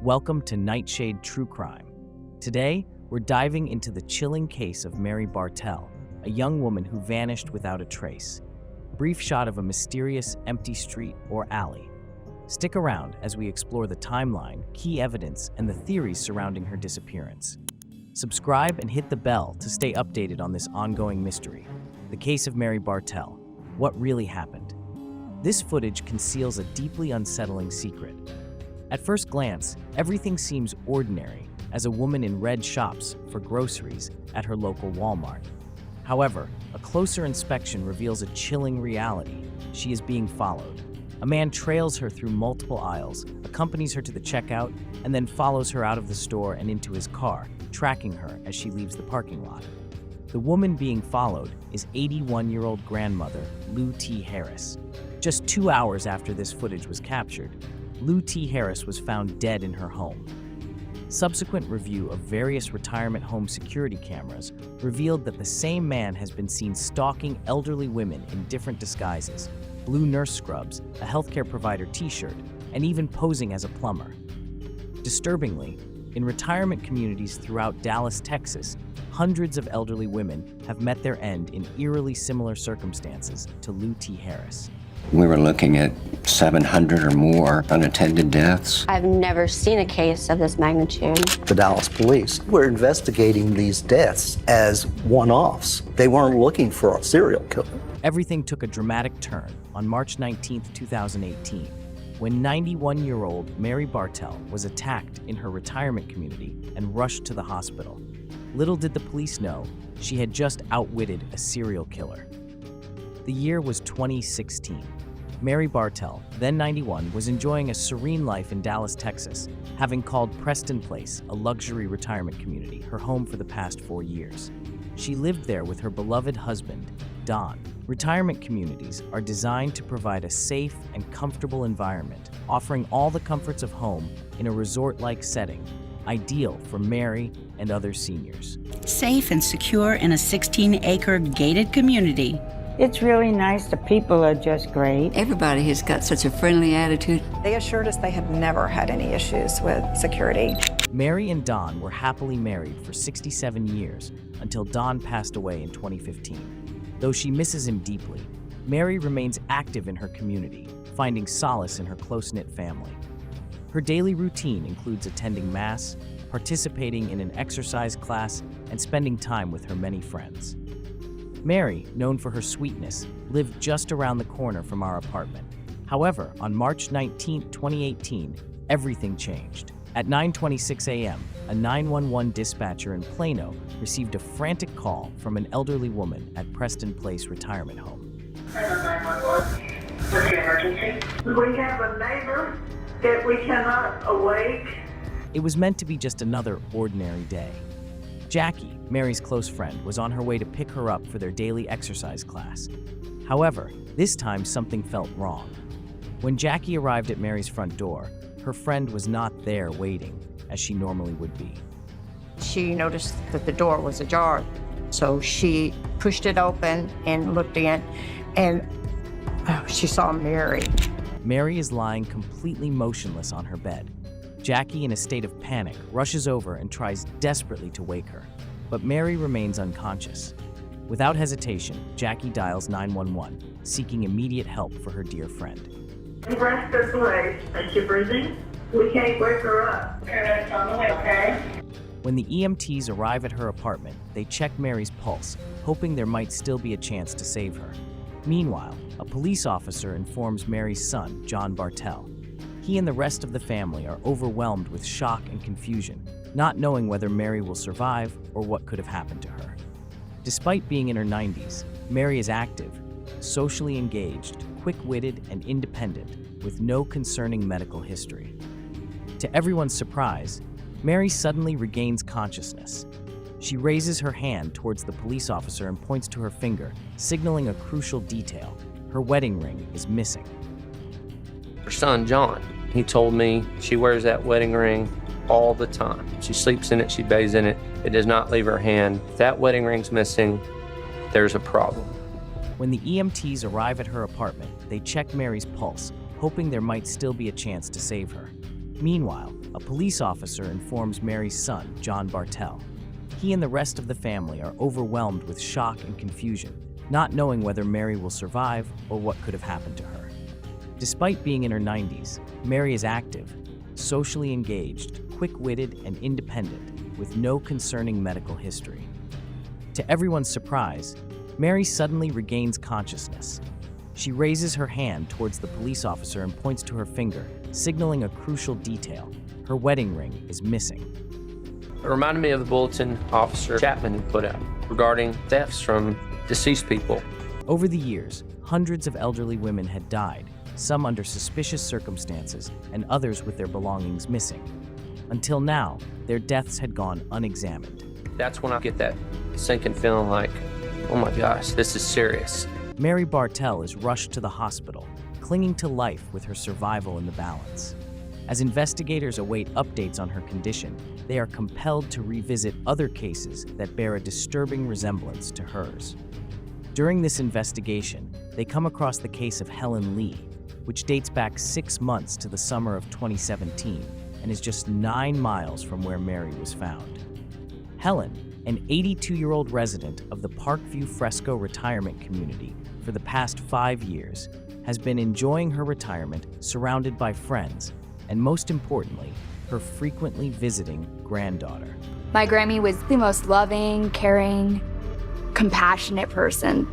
Welcome to Nightshade True Crime. Today, we're diving into the chilling case of Mary Bartell, a young woman who vanished without a trace. Brief shot of a mysterious empty street or alley. Stick around as we explore the timeline, key evidence, and the theories surrounding her disappearance. Subscribe and hit the bell to stay updated on this ongoing mystery. The case of Mary Bartell. What really happened? This footage conceals a deeply unsettling secret. At first glance, everything seems ordinary as a woman in red shops for groceries at her local Walmart. However, a closer inspection reveals a chilling reality. She is being followed. A man trails her through multiple aisles, accompanies her to the checkout, and then follows her out of the store and into his car, tracking her as she leaves the parking lot. The woman being followed is 81-year-old grandmother Lou T. Harris. Just 2 hours after this footage was captured, Lou T. Harris was found dead in her home. Subsequent review of various retirement home security cameras revealed that the same man has been seen stalking elderly women in different disguises, blue nurse scrubs, a healthcare provider t-shirt, and even posing as a plumber. Disturbingly, in retirement communities throughout Dallas, Texas, hundreds of elderly women have met their end in eerily similar circumstances to Lou T. Harris. We were looking at 700 or more unattended deaths. I've never seen a case of this magnitude. The Dallas police were investigating these deaths as one-offs. They weren't looking for a serial killer. Everything took a dramatic turn on March 19, 2018, when 91-year-old Mary Bartell was attacked in her retirement community and rushed to the hospital. Little did the police know, she had just outwitted a serial killer. The year was 2016. Mary Bartell, then 91, was enjoying a serene life in Dallas, Texas, having called Preston Place, a luxury retirement community, her home for the past 4 years. She lived there with her beloved husband, Don. Retirement communities are designed to provide a safe and comfortable environment, offering all the comforts of home in a resort-like setting, ideal for Mary and other seniors. Safe and secure in a 16-acre gated community. It's really nice. The people are just great. Everybody has got such a friendly attitude. They assured us they had never had any issues with security. Mary and Don were happily married for 67 years until Don passed away in 2015. Though she misses him deeply, Mary remains active in her community, finding solace in her close-knit family. Her daily routine includes attending Mass, participating in an exercise class, and spending time with her many friends. Mary, known for her sweetness, lived just around the corner from our apartment. However, on March 19, 2018, everything changed. At 9:26 a.m., a 911 dispatcher in Plano received a frantic call from an elderly woman at Preston Place Retirement Home. 911. What's the emergency? We have a neighbor that we cannot awake. It was meant to be just another ordinary day. Jackie, Mary's close friend, was on her way to pick her up for their daily exercise class. However, this time something felt wrong. When Jackie arrived at Mary's front door, her friend was not there waiting, as she normally would be. She noticed that the door was ajar, so she pushed it open and looked in, and she saw Mary. Mary is lying completely motionless on her bed. Jackie, in a state of panic, rushes over and tries desperately to wake her, but Mary remains unconscious. Without hesitation, Jackie dials 911, seeking immediate help for her dear friend. Rest her place. Is she breathing? We can't wake her up. Okay, on the way, okay? When the EMTs arrive at her apartment, they check Mary's pulse, hoping there might still be a chance to save her. Meanwhile, a police officer informs Mary's son, John Bartel. He and the rest of the family are overwhelmed with shock and confusion, not knowing whether Mary will survive or what could have happened to her. Despite being in her 90s, Mary is active, socially engaged, quick-witted, and independent, with no concerning medical history. To everyone's surprise, Mary suddenly regains consciousness. She raises her hand towards the police officer and points to her finger, signaling a crucial detail. Her wedding ring is missing. Her son, John, he told me she wears that wedding ring all the time. She sleeps in it, she bathes in it. It does not leave her hand. If that wedding ring's missing, there's a problem. When the EMTs arrive at her apartment, they check Mary's pulse, hoping there might still be a chance to save her. Meanwhile, a police officer informs Mary's son, John Bartel. He and the rest of the family are overwhelmed with shock and confusion, not knowing whether Mary will survive or what could have happened to her. Despite being in her 90s, Mary is active, socially engaged, quick-witted, and independent, with no concerning medical history. To everyone's surprise, Mary suddenly regains consciousness. She raises her hand towards the police officer and points to her finger, signaling a crucial detail. Her wedding ring is missing. It reminded me of the bulletin Officer Chapman put out regarding thefts from deceased people. Over the years, hundreds of elderly women had died, some under suspicious circumstances and others with their belongings missing. Until now, their deaths had gone unexamined. That's when I get that sinking feeling like, oh my gosh, this is serious. Mary Bartell is rushed to the hospital, clinging to life with her survival in the balance. As investigators await updates on her condition, they are compelled to revisit other cases that bear a disturbing resemblance to hers. During this investigation, they come across the case of Helen Lee, which dates back 6 months to the summer of 2017 and is just 9 miles from where Mary was found. Helen, an 82-year-old resident of the Parkview Fresco retirement community for the past 5 years, has been enjoying her retirement surrounded by friends and, most importantly, her frequently visiting granddaughter. My Grammy was the most loving, caring, compassionate person.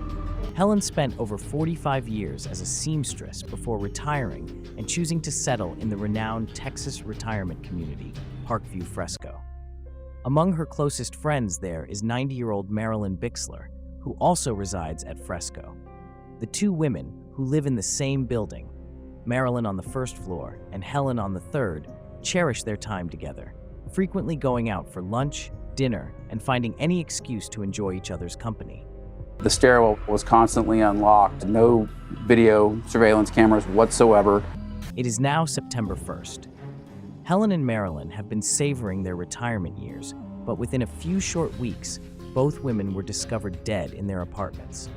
Helen spent over 45 years as a seamstress before retiring and choosing to settle in the renowned Texas retirement community, Parkview Fresco. Among her closest friends there is 90-year-old Marilyn Bixler, who also resides at Fresco. The two women, who live in the same building, Marilyn on the first floor and Helen on the third, cherish their time together, frequently going out for lunch, dinner, and finding any excuse to enjoy each other's company. The stairwell was constantly unlocked, no video surveillance cameras whatsoever. It is now September 1st. Helen and Marilyn have been savoring their retirement years, but within a few short weeks, both women were discovered dead in their apartments.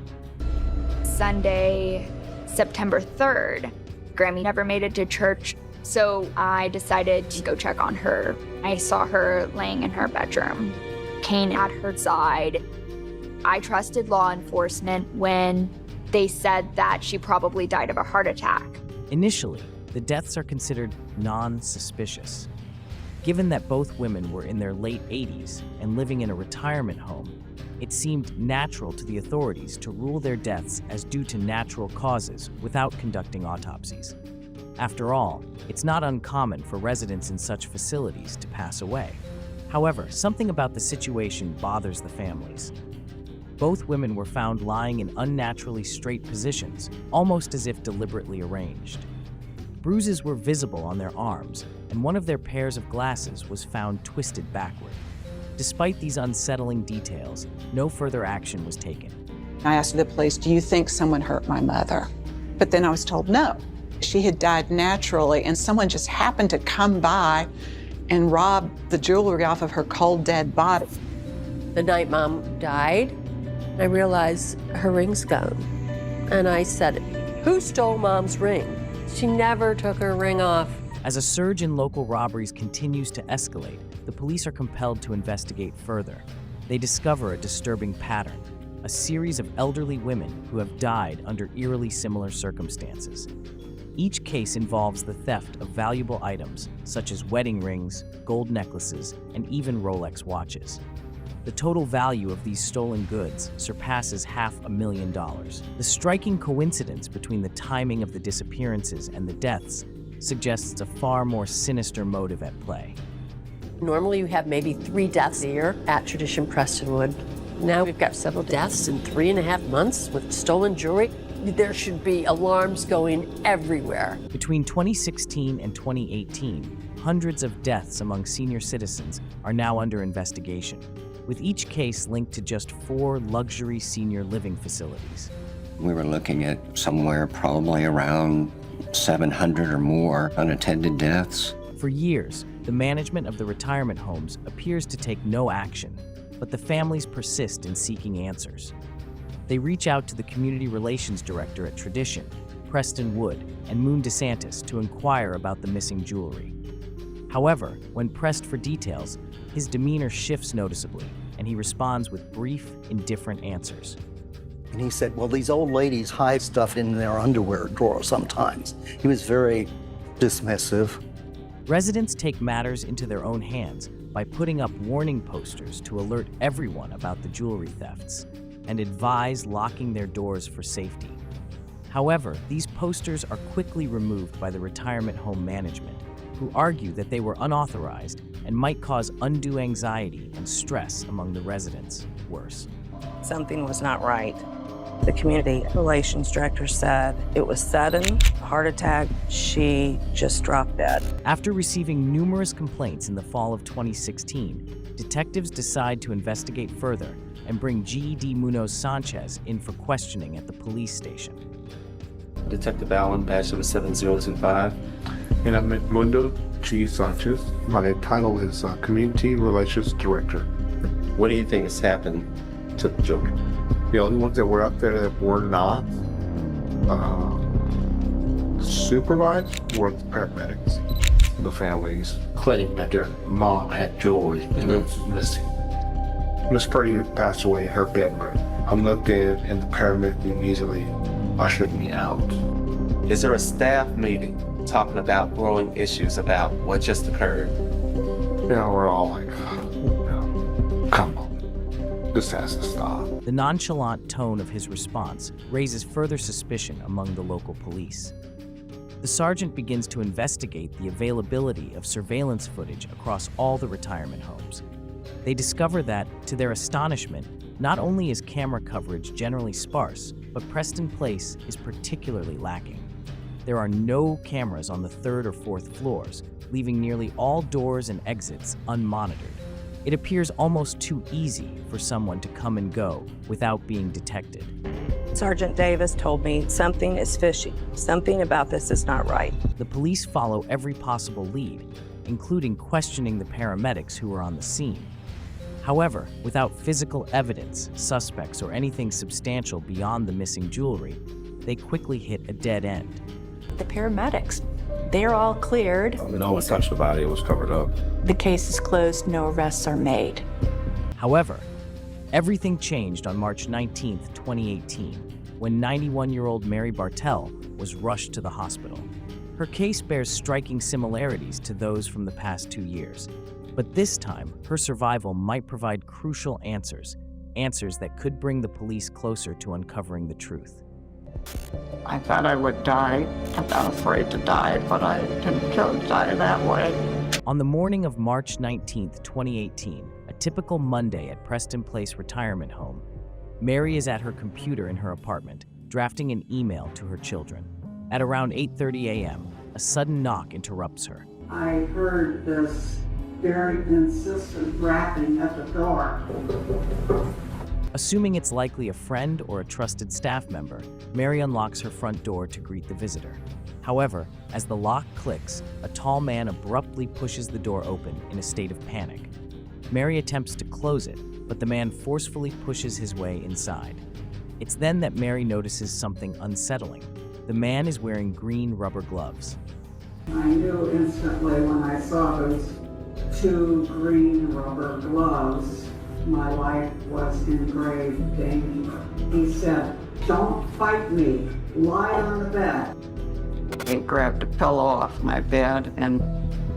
Sunday, September 3rd, Grammy never made it to church, so I decided to go check on her. I saw her laying in her bedroom, Kane at her side. I trusted law enforcement when they said that she probably died of a heart attack. Initially, the deaths are considered non-suspicious. Given that both women were in their late 80s and living in a retirement home, it seemed natural to the authorities to rule their deaths as due to natural causes without conducting autopsies. After all, it's not uncommon for residents in such facilities to pass away. However, something about the situation bothers the families. Both women were found lying in unnaturally straight positions, almost as if deliberately arranged. Bruises were visible on their arms, and one of their pairs of glasses was found twisted backward. Despite these unsettling details, no further action was taken. I asked the police, do you think someone hurt my mother? But then I was told no. She had died naturally, and someone just happened to come by and rob the jewelry off of her cold, dead body. The night Mom died, I realized her ring's gone. And I said, who stole Mom's ring? She never took her ring off. As a surge in local robberies continues to escalate, the police are compelled to investigate further. They discover a disturbing pattern, a series of elderly women who have died under eerily similar circumstances. Each case involves the theft of valuable items, such as wedding rings, gold necklaces, and even Rolex watches. The total value of these stolen goods surpasses $500,000. The striking coincidence between the timing of the disappearances and the deaths suggests a far more sinister motive at play. Normally you have maybe 3 deaths a year at Tradition Prestonwood. Now we've got several deaths in 3.5 months with stolen jewelry. There should be alarms going everywhere. Between 2016 and 2018, hundreds of deaths among senior citizens are now under investigation, with each case linked to just 4 luxury senior living facilities. We were looking at somewhere probably around 700 or more unattended deaths. For years, the management of the retirement homes appears to take no action, but the families persist in seeking answers. They reach out to the Community Relations Director at Tradition, Preston Wood, and Moon DeSantis to inquire about the missing jewelry. However, when pressed for details, his demeanor shifts noticeably, and he responds with brief, indifferent answers. And he said, well, these old ladies hide stuff in their underwear drawer sometimes. He was very dismissive. Residents take matters into their own hands by putting up warning posters to alert everyone about the jewelry thefts and advise locking their doors for safety. However, these posters are quickly removed by the retirement home management, who argue that they were unauthorized and might cause undue anxiety and stress among the residents. Worse, something was not right. The community relations director said it was sudden, heart attack, she just dropped dead. After receiving numerous complaints in the fall of 2016, detectives decide to investigate further and bring G.D. Munoz Sanchez in for questioning at the police station. Detective Allen, badge number 7025. And I'm Edmundo G. Sanchez. My title is Community Relations Director. What do you think has happened to the children? The only ones that were up there that were not supervised were the paramedics. The families claim that their mom had jewelry and it was missing. Miss Purdy passed away in her bedroom. I looked in and the paramedic immediately ushered me out. Is there a staff meeting talking about growing issues about what just occurred? Yeah, we're all like, come on, this has to stop. The nonchalant tone of his response raises further suspicion among the local police. The sergeant begins to investigate the availability of surveillance footage across all the retirement homes. They discover that, to their astonishment, not only is camera coverage generally sparse, but Preston Place is particularly lacking. There are no cameras on the 3rd or 4th floors, leaving nearly all doors and exits unmonitored. It appears almost too easy for someone to come and go without being detected. Sergeant Davis told me something is fishy. Something about this is not right. The police follow every possible lead, including questioning the paramedics who were on the scene. However, without physical evidence, suspects, or anything substantial beyond the missing jewelry, they quickly hit a dead end. The paramedics, they're all cleared. No one touched the body, it was covered up. The case is closed, no arrests are made. However, everything changed on March 19, 2018, when 91-year-old Mary Bartell was rushed to the hospital. Her case bears striking similarities to those from the past 2 years. But this time, her survival might provide crucial answers that could bring the police closer to uncovering the truth. I thought I would die. I'm not afraid to die, but I didn't die that way. On the morning of March 19, 2018, a typical Monday at Preston Place Retirement Home, Mary is at her computer in her apartment, drafting an email to her children. At around 8:30 a.m., a sudden knock interrupts her. I heard this very insistent rapping at the door. Assuming it's likely a friend or a trusted staff member, Mary unlocks her front door to greet the visitor. However, as the lock clicks, a tall man abruptly pushes the door open in a state of panic. Mary attempts to close it, but the man forcefully pushes his way inside. It's then that Mary notices something unsettling. The man is wearing green rubber gloves. I knew instantly when I saw those 2 green rubber gloves, my life was in grave danger. He said, "Don't fight me, lie on the bed." He grabbed a pillow off my bed and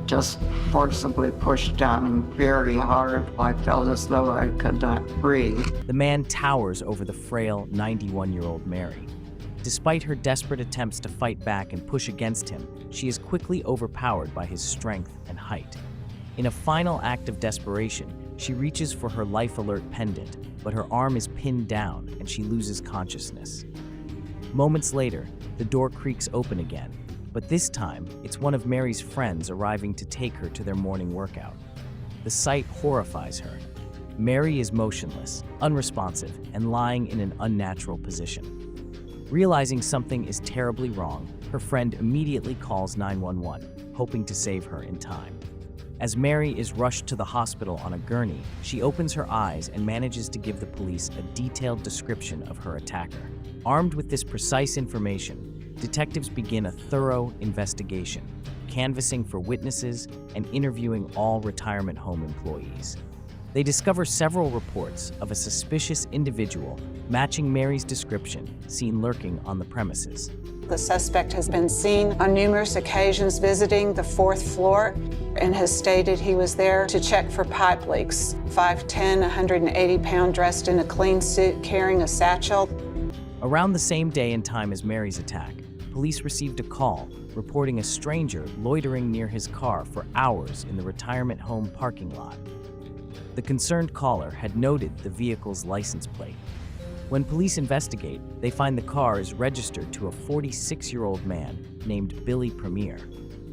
just forcibly pushed down very hard. I felt as though I could not breathe. The man towers over the frail 91-year-old Mary. Despite her desperate attempts to fight back and push against him, she is quickly overpowered by his strength and height. In a final act of desperation, she reaches for her life alert pendant, but her arm is pinned down and she loses consciousness. Moments later, the door creaks open again, but this time, it's one of Mary's friends arriving to take her to their morning workout. The sight horrifies her. Mary is motionless, unresponsive, and lying in an unnatural position. Realizing something is terribly wrong, her friend immediately calls 911, hoping to save her in time. As Mary is rushed to the hospital on a gurney, she opens her eyes and manages to give the police a detailed description of her attacker. Armed with this precise information, detectives begin a thorough investigation. canvassing for witnesses and interviewing all retirement home employees. They discover several reports of a suspicious individual matching Mary's description seen lurking on the premises. The suspect has been seen on numerous occasions visiting the 4th floor and has stated he was there to check for pipe leaks. 5'10", 180 pound, dressed in a clean suit, carrying a satchel. Around the same day and time as Mary's attack, police received a call reporting a stranger loitering near his car for hours in the retirement home parking lot. The concerned caller had noted the vehicle's license plate. When police investigate, they find the car is registered to a 46-year-old man named Billy Premier.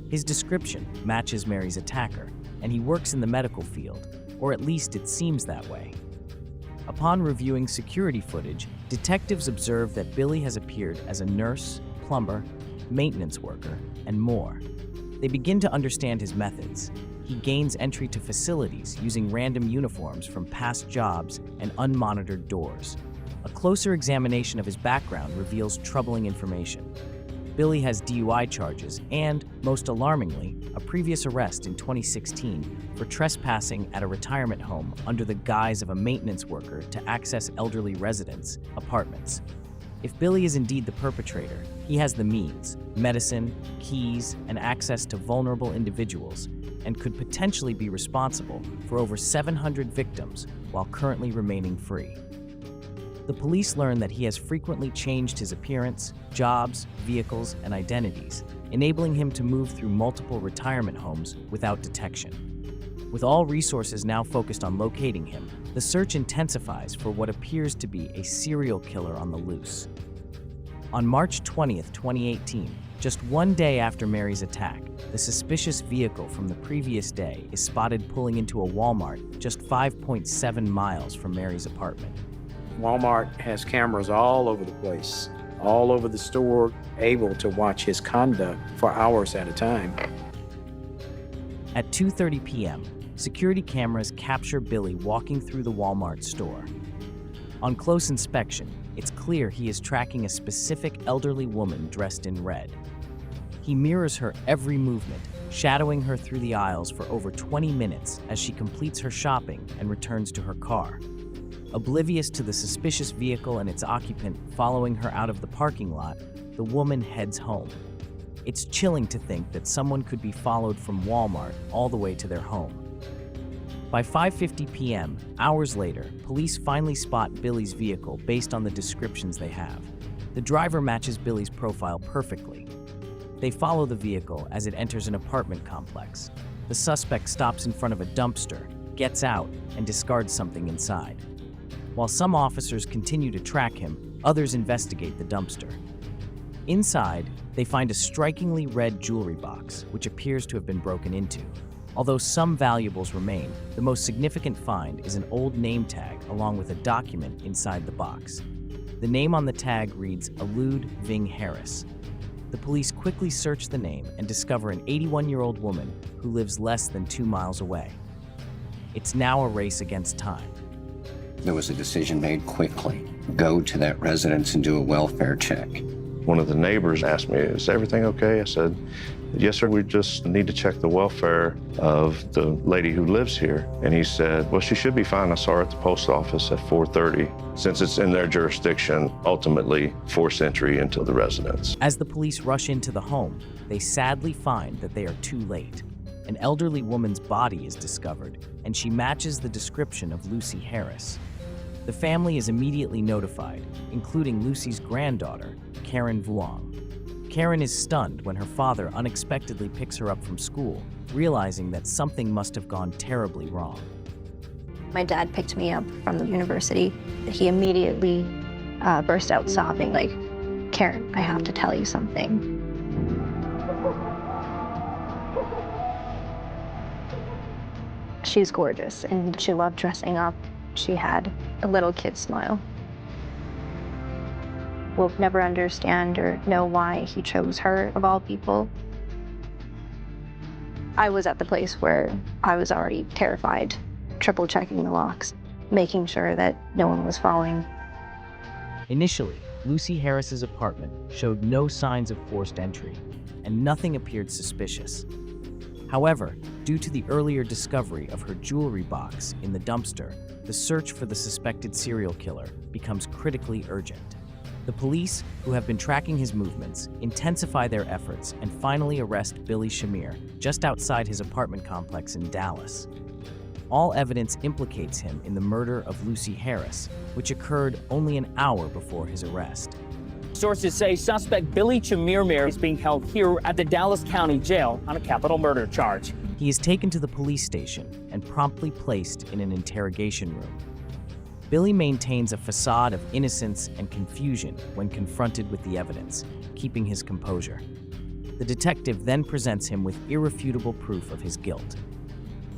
His description matches Mary's attacker, and he works in the medical field, or at least it seems that way. Upon reviewing security footage, detectives observe that Billy has appeared as a nurse, plumber, maintenance worker, and more. They begin to understand his methods. He gains entry to facilities using random uniforms from past jobs and unmonitored doors. A closer examination of his background reveals troubling information. Billy has DUI charges and, most alarmingly, a previous arrest in 2016 for trespassing at a retirement home under the guise of a maintenance worker to access elderly residents' apartments. If Billy is indeed the perpetrator, he has the means, medicine, keys, and access to vulnerable individuals, and could potentially be responsible for over 700 victims while currently remaining free. The police learn that he has frequently changed his appearance, jobs, vehicles, and identities, enabling him to move through multiple retirement homes without detection. With all resources now focused on locating him, the search intensifies for what appears to be a serial killer on the loose. On March 20th, 2018, just one day after Mary's attack, the suspicious vehicle from the previous day is spotted pulling into a Walmart just 5.7 miles from Mary's apartment. Walmart has cameras all over the place, all over the store, able to watch his conduct for hours at a time. At 2:30 p.m., security cameras capture Billy walking through the Walmart store. On close inspection, it's clear he is tracking a specific elderly woman dressed in red. He mirrors her every movement, shadowing her through the aisles for over 20 minutes as she completes her shopping and returns to her car. Oblivious to the suspicious vehicle and its occupant following her out of the parking lot, the woman heads home. It's chilling to think that someone could be followed from Walmart all the way to their home. By 5:50 p.m., hours later, police finally spot Billy's vehicle based on the descriptions they have. The driver matches Billy's profile perfectly. They follow the vehicle as it enters an apartment complex. The suspect stops in front of a dumpster, gets out, and discards something inside. While some officers continue to track him, others investigate the dumpster. Inside, they find a strikingly red jewelry box, which appears to have been broken into. Although some valuables remain, the most significant find is an old name tag along with a document inside the box. The name on the tag reads Alud Ving Harris. The police quickly search the name and discover an 81-year-old woman who lives less than 2 miles away. It's now a race against time. There was a decision made quickly. Go to that residence and do a welfare check. One of the neighbors asked me, "Is everything okay?" I said, "Yes, sir, we just need to check the welfare of the lady who lives here." And he said, "Well, she should be fine. I saw her at the post office at 4:30. Since it's in their jurisdiction, ultimately force entry into the residence." As the police rush into the home, they sadly find that they are too late. An elderly woman's body is discovered, and she matches the description of Lucy Harris. The family is immediately notified, including Lucy's granddaughter, Karen Vuong. Karen is stunned when her father unexpectedly picks her up from school, realizing that something must have gone terribly wrong. My dad picked me up from the university. He immediately burst out sobbing, like, "Karen, I have to tell you something." She's gorgeous, and she loved dressing up. She had a little kid smile. We'll never understand or know why he chose her, of all people. I was at the place where I was already terrified, triple checking the locks, making sure that no one was following. Initially, Lucy Harris's apartment showed no signs of forced entry, and nothing appeared suspicious. However, due to the earlier discovery of her jewelry box in the dumpster, the search for the suspected serial killer becomes critically urgent. The police, who have been tracking his movements, intensify their efforts and finally arrest Billy Shamir just outside his apartment complex in Dallas. All evidence implicates him in the murder of Lucy Harris, which occurred only an hour before his arrest. Sources say suspect Billy Shamir is being held here at the Dallas County Jail on a capital murder charge. He is taken to the police station and promptly placed in an interrogation room. Billy maintains a facade of innocence and confusion when confronted with the evidence, keeping his composure. The detective then presents him with irrefutable proof of his guilt.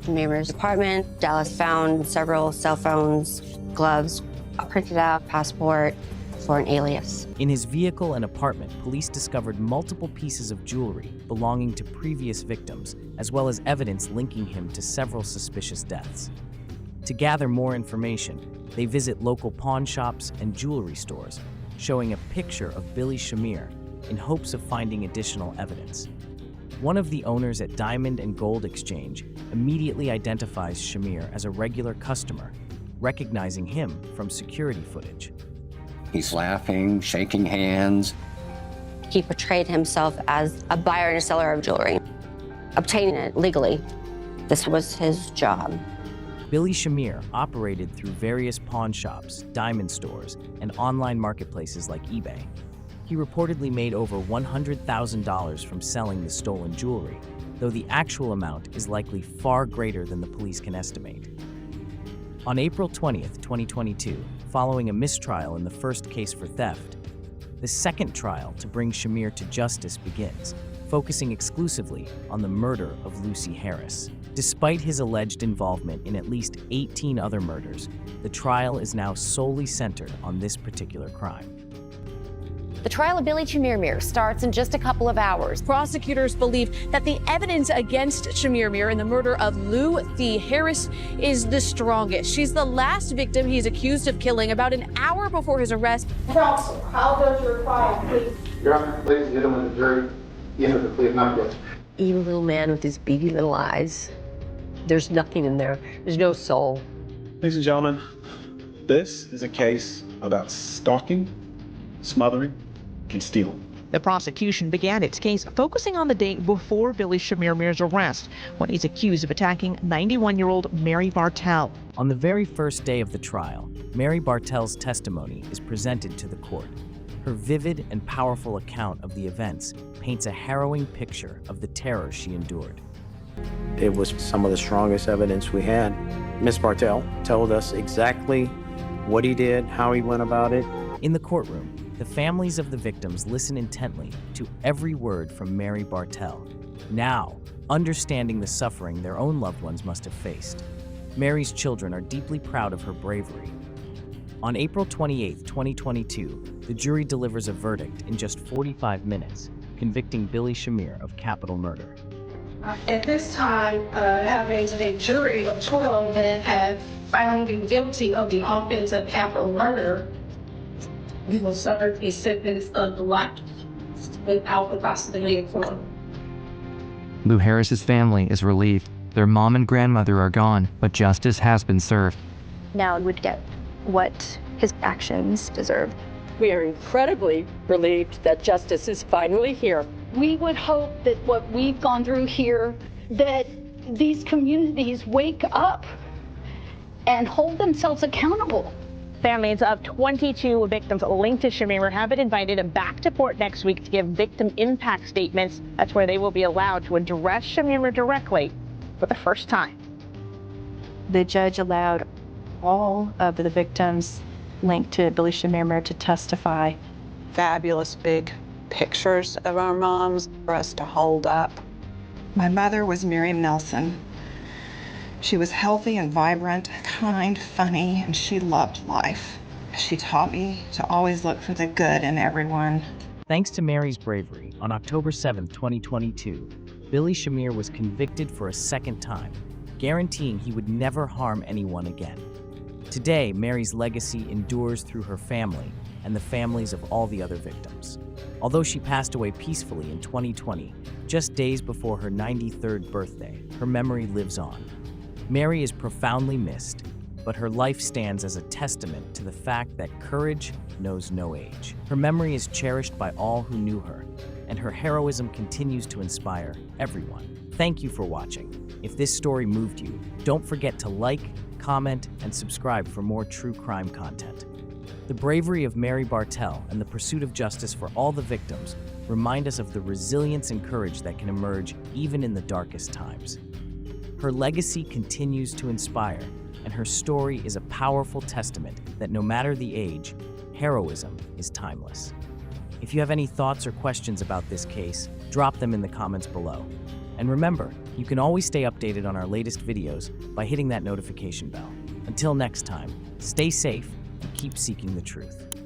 Shamir's apartment, Dallas found several cell phones, gloves, a printed out passport for an alias. In his vehicle and apartment, police discovered multiple pieces of jewelry belonging to previous victims, as well as evidence linking him to several suspicious deaths. To gather more information, they visit local pawn shops and jewelry stores, showing a picture of Billy Shamir in hopes of finding additional evidence. One of the owners at Diamond and Gold Exchange immediately identifies Shamir as a regular customer, recognizing him from security footage. He's laughing, shaking hands. He portrayed himself as a buyer and a seller of jewelry, obtaining it legally. This was his job. Billy Shamir operated through various pawn shops, diamond stores, and online marketplaces like eBay. He reportedly made over $100,000 from selling the stolen jewelry, though the actual amount is likely far greater than the police can estimate. On April 20th, 2022, following a mistrial in the first case for theft, the second trial to bring Shamir to justice begins, focusing exclusively on the murder of Lucy Harris. Despite his alleged involvement in at least 18 other murders, the trial is now solely centered on this particular crime. The trial of Billy Shamir starts in just a couple of hours. Prosecutors believe that the evidence against Shamir in the murder of Lucy Harris is the strongest. She's the last victim he's accused of killing about an hour before his arrest. Counsel, how does your client plead? Your Honor, ladies and gentlemen, the jury, the end of the plea is not guilty. Evil little man with his beady little eyes. There's nothing in there. There's no soul. Ladies and gentlemen, this is a case about stalking, smothering, and stealing. The prosecution began its case focusing on the day before Billy Shamir's arrest, when he's accused of attacking 91-year-old Mary Bartell. On the very first day of the trial, Mary Bartell's testimony is presented to the court. Her vivid and powerful account of the events paints a harrowing picture of the terror she endured. It was some of the strongest evidence we had. Miss Bartel told us exactly what he did, how he went about it. In the courtroom, the families of the victims listen intently to every word from Mary Bartell, now understanding the suffering their own loved ones must have faced. Mary's children are deeply proud of her bravery. On April 28, 2022, the jury delivers a verdict in just 45 minutes, convicting Billy Shamir of capital murder. At this time, having a jury of 12 men have found him guilty of the offense of capital murder, he will serve a sentence of life without the possibility of parole. Lou Harris's family is relieved. Their mom and grandmother are gone, but justice has been served. Now would get what his actions deserve. We are incredibly relieved that justice is finally here. We would hope that what we've gone through here, that these communities wake up and hold themselves accountable. Families of 22 victims linked to Shamir have been invited back to court next week to give victim impact statements. That's where they will be allowed to address Shamir directly for the first time. The judge allowed all of the victims linked to Billy Shamir to testify. Fabulous big pictures of our moms for us to hold up. My mother was Miriam Nelson. She was healthy and vibrant, kind, funny, and she loved life. She taught me to always look for the good in everyone. Thanks to Mary's bravery, on October 7, 2022, Billy Shamir was convicted for a second time, guaranteeing he would never harm anyone again. Today, Mary's legacy endures through her family and the families of all the other victims. Although she passed away peacefully in 2020, just days before her 93rd birthday, her memory lives on. Mary is profoundly missed, but her life stands as a testament to the fact that courage knows no age. Her memory is cherished by all who knew her, and her heroism continues to inspire everyone. Thank you for watching. If this story moved you, don't forget to like, comment, and subscribe for more true crime content. The bravery of Mary Bartell and the pursuit of justice for all the victims remind us of the resilience and courage that can emerge even in the darkest times. Her legacy continues to inspire, and her story is a powerful testament that no matter the age, heroism is timeless. If you have any thoughts or questions about this case, drop them in the comments below. And remember, you can always stay updated on our latest videos by hitting that notification bell. Until next time, stay safe and keep seeking the truth.